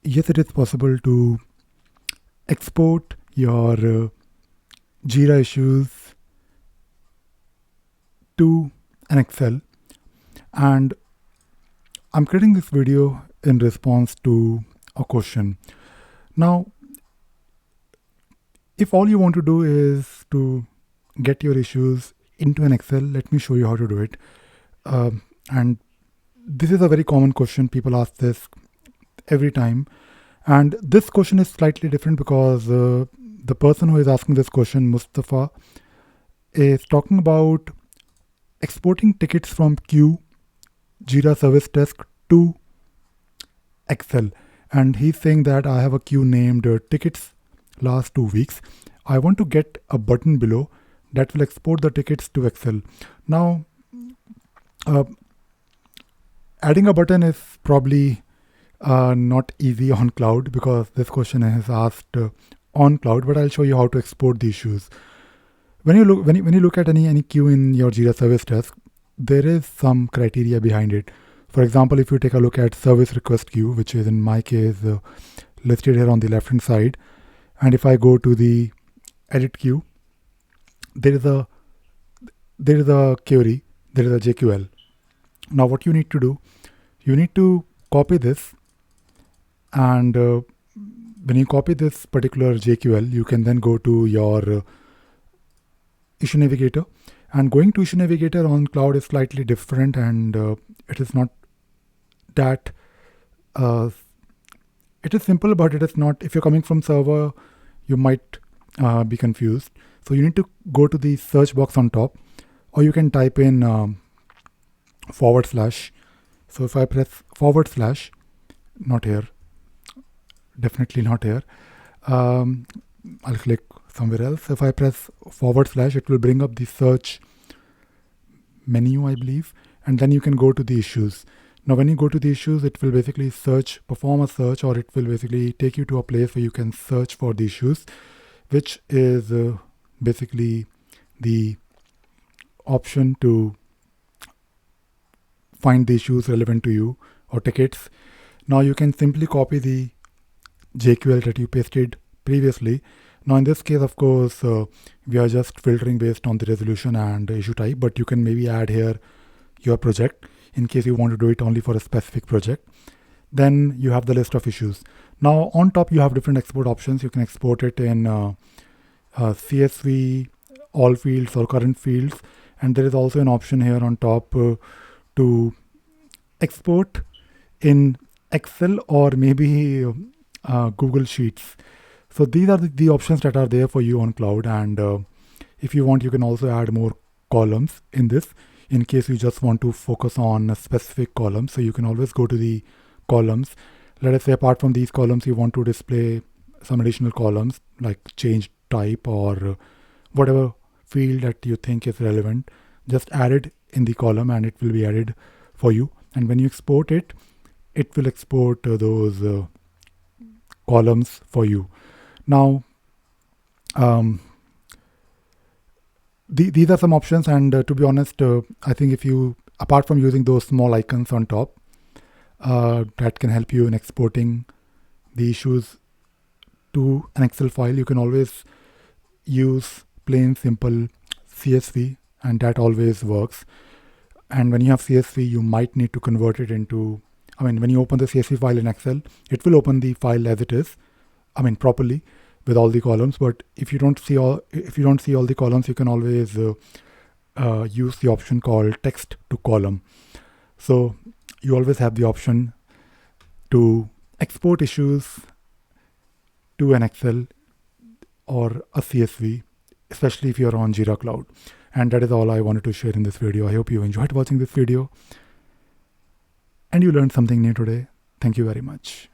yes, it is possible to export your Jira issues to an Excel, and I'm creating this video in response to a question. Now, if all you want to do is to get your issues into an Excel, let me show you how to do it. And this is a very common question. People ask this every time. And this question is slightly different because the person who is asking this question, Mustafa, is talking about exporting tickets from queue, Jira Service Desk to Excel. And he's saying that I have a queue named tickets last 2 weeks. I want to get a button below that will export the tickets to Excel. Now, uh, adding a button is probably not easy on cloud because this question is asked on cloud, but I'll show you how to export the issues. When you look at any queue in your Jira Service Desk, there is some criteria behind it. For example, if you take a look at service request queue, which is in my case listed here on the left hand side, and if I go to the edit queue, there is a query, there is a JQL. Now what you need to do, you need to copy this, and when you copy this particular JQL, you can then go to your Issue Navigator, and going to Issue Navigator on cloud is slightly different, and it is not that it is simple, but it is not. If you're coming from server, you might be confused. So you need to go to the search box on top, or you can type in /. So if I press /, not here, definitely not here. I'll click somewhere else. If I press /, it will bring up the search menu, I believe, and then you can go to the issues. Now when you go to the issues, it will basically perform a search, or it will basically take you to a place where you can search for the issues, which is basically the option to find the issues relevant to you or tickets. Now you can simply copy the JQL that you pasted previously. Now in this case, of course, we are just filtering based on the resolution and issue type, but you can maybe add here your project in case you want to do it only for a specific project. Then you have the list of issues. Now on top, you have different export options. You can export it in CSV, all fields or current fields. And there is also an option here on top to export in Excel or maybe Google Sheets. So these are the options that are there for you on cloud. And if you want, you can also add more columns in this in case you just want to focus on a specific column. So you can always go to the columns. Let us say apart from these columns, you want to display some additional columns like change type or whatever field that you think is relevant. Just add it in the column and it will be added for you. And when you export it, it will export those columns for you. Now, these are some options, and to be honest, I think if you, apart from using those small icons on top, that can help you in exporting the issues to an Excel file, you can always use plain simple CSV, and that always works. And when you have CSV, you might need to convert it into, when you open the CSV file in Excel, it will open the file as it is, properly with all the columns. But if you don't see all the columns, you can always use the option called text to column. So you always have the option to export issues to an Excel or a CSV, especially if you're on Jira Cloud. And that is all I wanted to share in this video. I hope you enjoyed watching this video and you learned something new today. Thank you very much.